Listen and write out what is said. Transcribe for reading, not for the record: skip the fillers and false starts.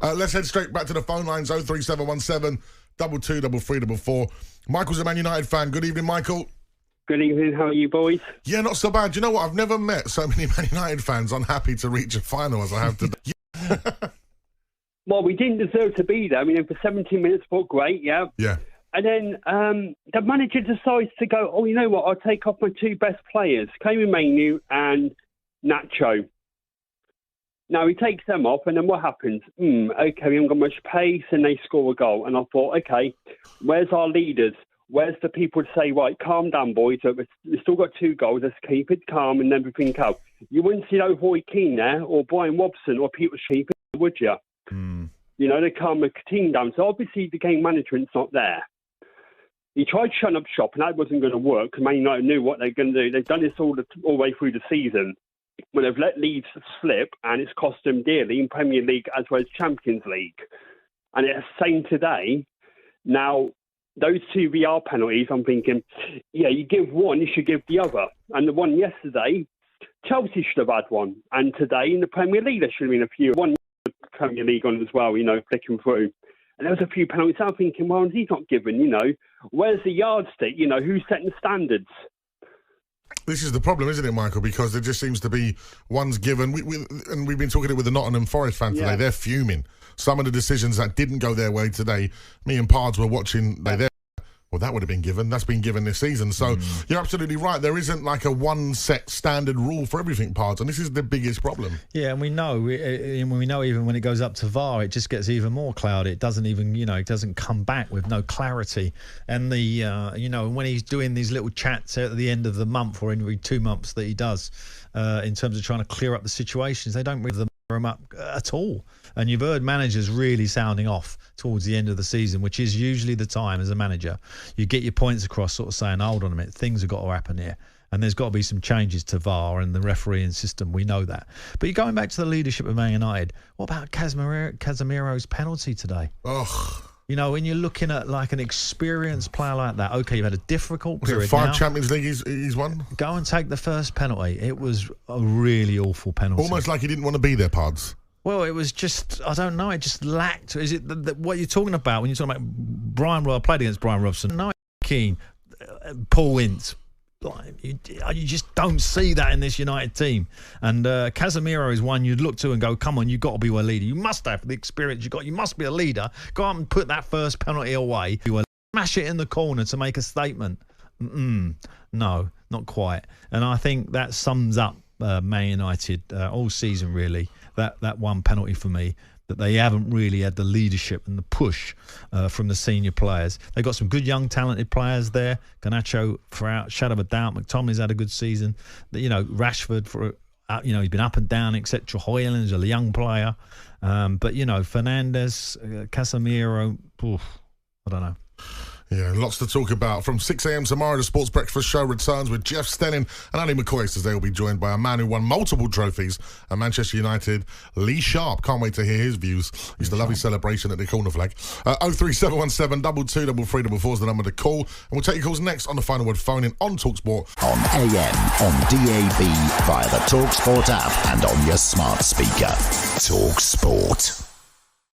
Let's head straight back to the phone lines, 03717 223344. Michael's a Man United fan. Good evening, Michael. Good evening. How are you, boys? Yeah, not so bad. You know what? I've never met so many Man United fans unhappy to reach a final as I have today. Well, we didn't deserve to be there. I mean, for 17 minutes, thought great, yeah. Yeah. And then the manager decides to go, oh, you know what? I'll take off my two best players, Casemiro and Nacho. Now, he takes them off, and then what happens? Okay, we haven't got much pace, and they score a goal. And I thought, okay, where's our leaders? Where's the people to say, right, calm down, boys. We've still got 2 goals. Let's keep it calm and everything out. You wouldn't see no Roy Keane there or Brian Robson or Peter Sheep, would you? You know, they calm the team down. So obviously the game management's not there. He tried shutting up shop, and that wasn't going to work because Man United knew what they're going to do. They've done this all the way through the season. When they've let Leeds slip, and it's cost them dearly in Premier League as well as Champions League. And it's the same today. Now, those 2 VR penalties, I'm thinking, yeah, you give one, you should give the other. And the one yesterday, Chelsea should have had one. And today in the Premier League, there should have been a few. One Premier League on as well, you know, flicking through. And there was a few penalties. I'm thinking, well, he's not given, you know. Where's the yardstick? You know, who's setting the standards? This is the problem, isn't it, Michael? Because there just seems to be ones given. And we've been talking with the Nottingham Forest fan today. Yeah. They're fuming. Some of the decisions that didn't go their way today, me and Pards were watching. Well, that would have been given. That's been given this season. So you're absolutely right. There isn't like a one set standard rule for everything, Pards, and this is the biggest problem. Yeah, and we know even when it goes up to VAR, it just gets even more cloudy. It doesn't even, it doesn't come back with no clarity. And when he's doing these little chats at the end of the month or every 2 months that he does, in terms of trying to clear up the situations, they don't really them up at all. And you've heard managers really sounding off towards the end of the season, which is usually the time as a manager. You get your points across, sort of saying, hold on a minute, things have got to happen here. And there's got to be some changes to VAR and the refereeing system. We know that. But you're going back to the leadership of Man United. What about Casemiro's penalty today? Ugh. When you're looking at like an experienced player like that, okay, you've had a difficult period. 5 Champions League he's won? Go and take the first penalty. It was a really awful penalty. Almost like he didn't want to be there, Pards. Well, it was just, I don't know, it just lacked. Is it what you're talking about when you're talking about I played against Brian Robson. No, Keane, Paul Ince. You just don't see that in this United team. And Casemiro is one you'd look to and go, come on, you've got to be a leader. You must have the experience you've got. You must be a leader. Go out and put that first penalty away. Smash it in the corner to make a statement. No, not quite. And I think that sums up Man United all season, really. That one penalty for me, that they haven't really had the leadership and the push from the senior players. They've got some good young talented players there. Garnacho, for shadow of a doubt. McTominay's had a good season. Rashford, he's been up and down, etc. Højlund's a young player. But Fernandes, Casemiro, I don't know. Yeah, lots to talk about. From 6 a.m. tomorrow, the Sports Breakfast Show returns with Jeff Stelling and Ali McCoy, as they will be joined by a man who won multiple trophies at Manchester United, Lee Sharp. Can't wait to hear his views. Used to love his celebration at the corner flag. 03717 223344 is the number to call. And we'll take your calls next on the Final Word phone in on talkSPORT. On AM, on DAB, via the talkSPORT app and on your smart speaker. talkSPORT.